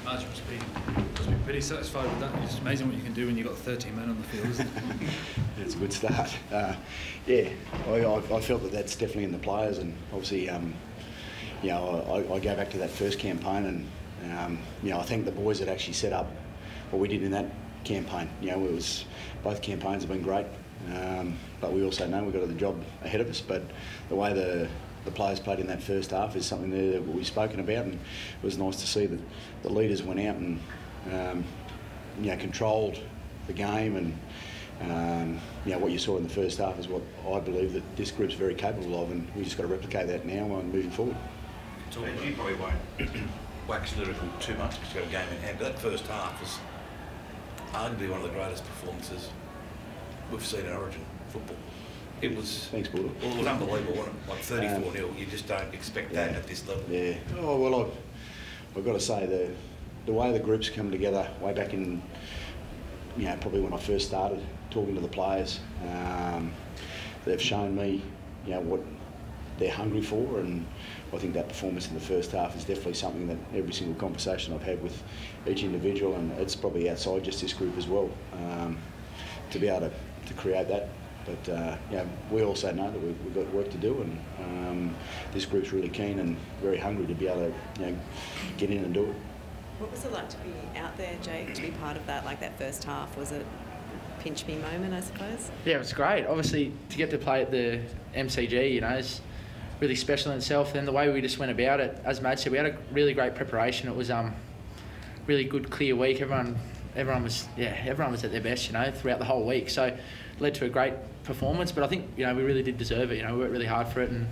March must be pretty satisfied with that. It's amazing what you can do when you've got 13 men on the field, isn't it? It's a good start. Yeah, I felt that that's definitely in the players, and obviously, you know, I go back to that first campaign, and you know, I think the boys had actually set up what we did in that campaign. You know, both campaigns have been great, but we also know we've got the job ahead of us. But the way the players played in that first half is something there that we've spoken about, and it was nice to see that the leaders went out and you know, controlled the game, and you know, what you saw in the first half is what I believe that this group's very capable of, and we just got to replicate that now and moving forward. So you probably won't wax lyrical too much because you've got a game in hand, but that first half was arguably one of the greatest performances we've seen in Origin football. It was. Thanks, Border. Well, it was unbelievable, wasn't it? Like 34-0. You just don't expect that at this level. Yeah. Oh well, I've got to say the way the groups come together way back in, you know, probably when I first started talking to the players, they've shown me, you know, what they're hungry for, and I think that performance in the first half is definitely something that every single conversation I've had with each individual, and it's probably outside just this group as well, to be able to create that. But you know, we also know that we've got work to do, and this group's really keen and very hungry to be able to, you know, get in and do it. What was it like to be out there, Jake, to be part of that, like that first half? Was it a pinch me moment, I suppose? Yeah, it was great. Obviously, to get to play at the MCG, you know, is really special in itself. And the way we just went about it, as Matt said, we had a really great preparation. It was really good, clear week. Everyone was at their best, you know, throughout the whole week. So it led to a great performance. But I think, you know, we really did deserve it. You know, we worked really hard for it, and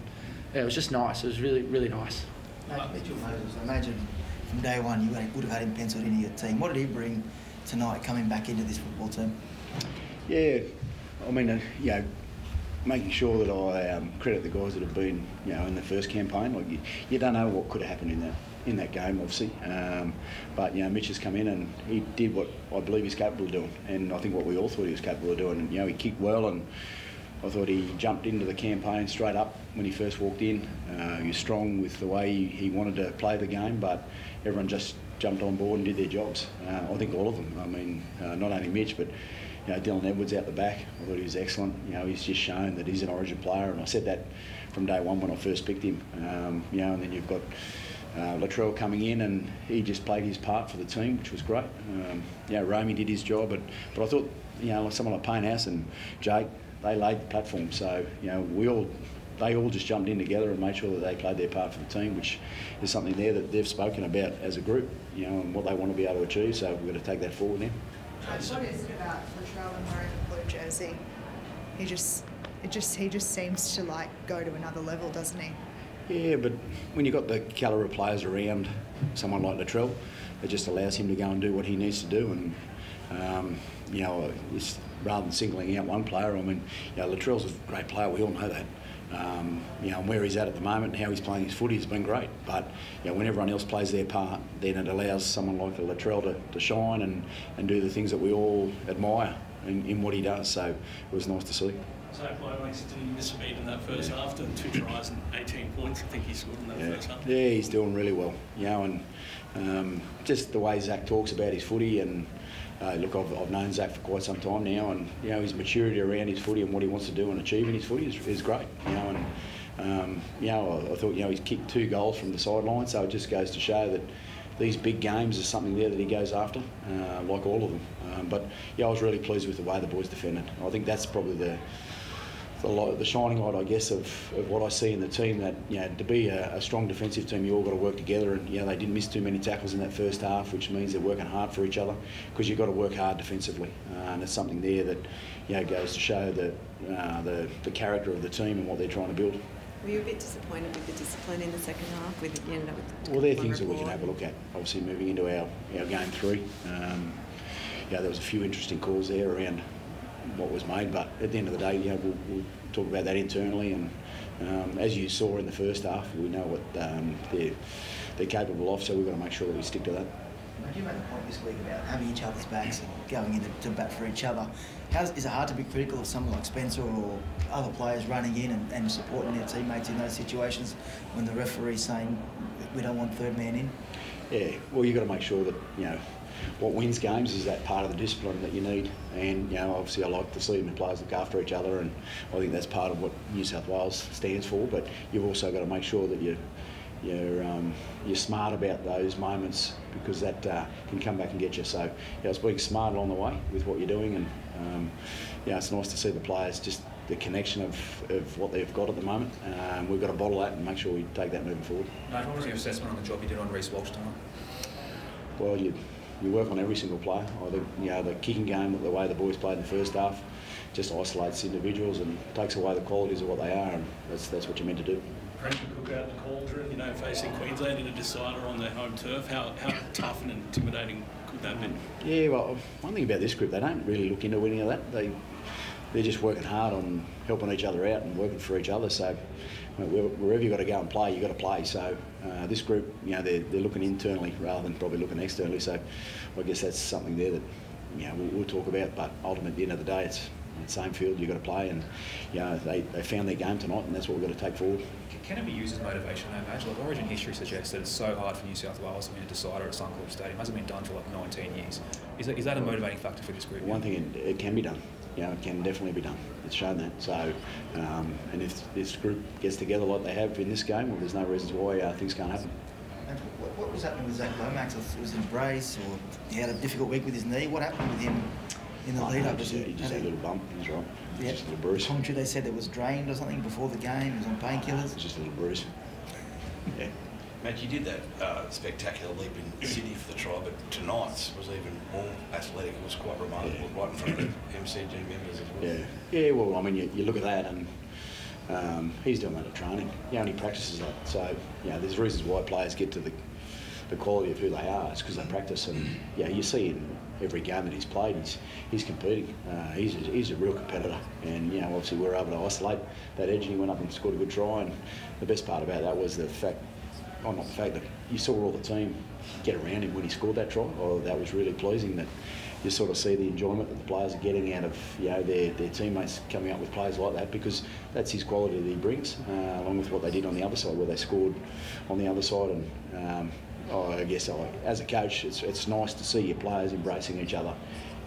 yeah, it was just nice. It was really, really nice. Mitchell Moses, I imagine from day one you would have had him penciled into your team. What did he bring tonight coming back into this football team? Yeah, I mean, you know, making sure that I credit the guys that have been, you know, in the first campaign. Like you don't know what could have happened in that game, obviously. But you know, Mitch has come in and he did what I believe he's capable of doing, and I think what we all thought he was capable of doing. And you know, he kicked well, and I thought he jumped into the campaign straight up when he first walked in. He was strong with the way he wanted to play the game, but everyone just jumped on board and did their jobs. I think all of them. I mean, not only Mitch, but you know, Dylan Edwards out the back. I thought he was excellent. You know, he's just shown that he's an Origin player, and I said that from day one when I first picked him. You know, and then you've got Latrell coming in, and he just played his part for the team, which was great. You know, Romy did his job, but I thought, you know, like someone like Payne House and Jake, they laid the platform. So you know, they all just jumped in together and made sure that they played their part for the team, which is something there that they've spoken about as a group, you know, and what they want to be able to achieve. So we've got to take that forward now. What is it about Latrell and wearing the blue jersey? He just seems to like go to another level, doesn't he? Yeah, but when you've got the calibre of players around someone like Latrell, it just allows him to go and do what he needs to do. And you know, rather than singling out one player, I mean, you know, Latrell's a great player. We all know that. You know, and where he's at the moment and how he's playing his footy has been great. But you know, when everyone else plays their part, then it allows someone like Latrell to shine and do the things that we all admire in what he does. So it was nice to see. So by did he miss a beat in that first half? And 2 tries and 18 points. I think he scored in that first half. Yeah, he's doing really well. You know, and just the way Zach talks about his footy, and look, I've known Zach for quite some time now, and you know, his maturity around his footy and what he wants to do and achieve in his footy is great. You know, and you know, I thought, you know, he's kicked 2 goals from the sideline, so it just goes to show that these big games is something there that he goes after, like all of them. But yeah, I was really pleased with the way the boys defended. I think that's probably the shining light, I guess, of what I see in the team. That, you know, to be a strong defensive team, you all got to work together, and you know, they didn't miss too many tackles in that first half, which means they're working hard for each other, because you've got to work hard defensively, and it's something there that, you know, goes to show that the character of the team and what they're trying to build. Were you a bit disappointed with the discipline in the second half? Well, they're things that we can have a look at. Obviously, moving into our game 3, yeah, there was a few interesting calls there around what was made, but at the end of the day, you know, we'll talk about that internally, and as you saw in the first half, we know what they're capable of, so we've got to make sure that we stick to that. You made a point this week about having each other's backs and going into bat for each other. Is it hard to be critical of someone like Spencer or other players running in and supporting their teammates in those situations when the referee's saying we don't want third man in? Yeah, well, you've got to make sure that, what wins games is that part of the discipline that you need. And, obviously I like to see the players look after each other, and I think that's part of what New South Wales stands for. But you've also got to make sure that you're smart about those moments, because that can come back and get you. So, it's being smart along the way with what you're doing, and it's nice to see the players, just the connection of what they've got at the moment. We've got to bottle that and make sure we take that moving forward. Mate, what was your assessment on the job you did on Reece Walsh tonight? Well, you work on every single player. I think the kicking game, the way the boys played in the first half, just isolates individuals and takes away the qualities of what they are, and that's what you're meant to do. Pressure cook out the Cauldron, facing Queensland in a decider on their home turf. How tough and intimidating could that be? Yeah, well, one thing about this group, they don't really look into any of that. They're just working hard on helping each other out and working for each other. So wherever you've got to go and play, you've got to play. So this group, they're looking internally rather than probably looking externally. So I guess that's something there that we'll talk about. But ultimately, at the end of the day, it's the same field you've got to play, and they found their game tonight, and that's what we've got to take forward. Can it be used as motivation, though, Madge? Like, Origin history suggests that it's so hard for New South Wales to win a decider at Suncorp Stadium. It hasn't been done for like 19 years. Is that a motivating factor for this group? One thing, it can be done. It can definitely be done. It's shown that. So, and if this group gets together like they have in this game, well, there's no reasons why things can't happen. And what was happening with Zach Lomax? Was it a brace, or he had a difficult week with his knee? What happened with him in the lead-up? He just had a little bump. He's right. Yeah. Just a little bruise. Commentary, they said it was drained or something before the game. He was on painkillers. It's just a little bruise. Yeah. Matt, you did that spectacular leap in Sydney for the try, but tonight's was even more athletic. It was quite remarkable, right in front of the MCG members as well. Yeah, well, I mean, you look at that, and he's doing that at training. He only practices that. So, there's reasons why players get to the quality of who they are. It's because they practice, and you see in every game that he's played, he's competing. He's a real competitor, and obviously we were able to isolate that edge, and he went up and scored a good try. And the best part about that was the fact, not the fact that you saw all the team get around him when he scored that try. That was really pleasing, that you sort of see the enjoyment that the players are getting out of their teammates coming up with players like that, because that's his quality that he brings, along with what they did on the other side, where they scored on the other side. And I guess as a coach, it's nice to see your players embracing each other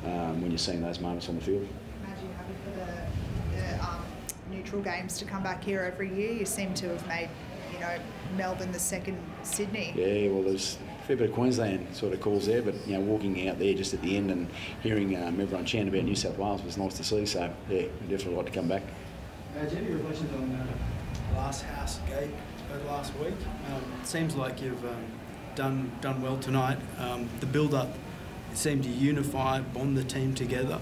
when you're seeing those moments on the field. Imagine happy for the neutral games to come back here every year. You seem to have made, Melbourne the second Sydney. Yeah, well, there's a fair bit of Queensland sort of calls there, but walking out there just at the end and hearing everyone chant about New South Wales was nice to see. So yeah, we definitely like to come back. Do you have any reflections on Glass House Gate over last week? It seems like you've done well tonight. The build-up, it seemed to unify, bond the team together.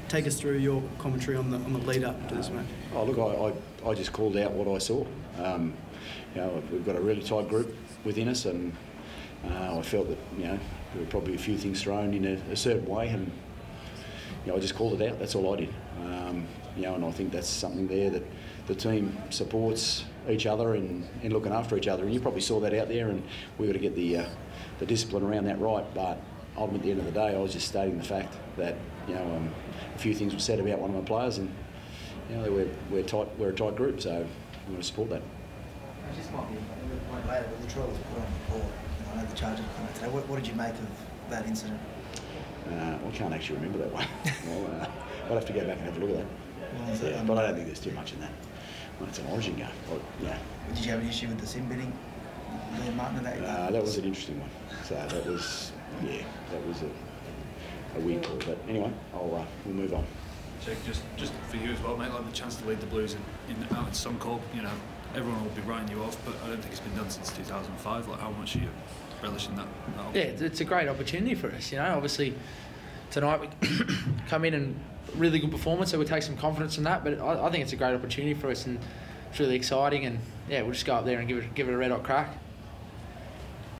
Take us through your commentary on the lead-up to this match. Oh, look, I just called out what I saw. We've got a really tight group within us, and I felt that there were probably a few things thrown in a certain way, and I just called it out. That's all I did. And I think that's something there that the team supports each other in looking after each other, and you probably saw that out there, and we've got to get the discipline around that right. But ultimately, at the end of the day, I was just stating the fact that a few things were said about one of my players, and we're a tight group, so we want to support that. This might be a point later, but the trial was put on the board. I know the Chargers come out today. What did you make of that incident? I can't actually remember that one. I'll have to go back and have a look at that. But I don't think there's too much in that. Well, it's an Origin game. Did you have an issue with the sin bidding, Liam Martin? That was an interesting one. So that was a weird call. But anyway, we'll move on. Jake, just for you as well, mate, like the chance to lead the Blues out in Suncorp, everyone will be writing you off, but I don't think it's been done since 2005. Like, how much are you relishing that? Yeah, it's a great opportunity for us. Obviously tonight we come in and really good performance, so we take some confidence in that. But I think it's a great opportunity for us, and it's really exciting. And yeah, we'll just go up there and give it a red hot crack.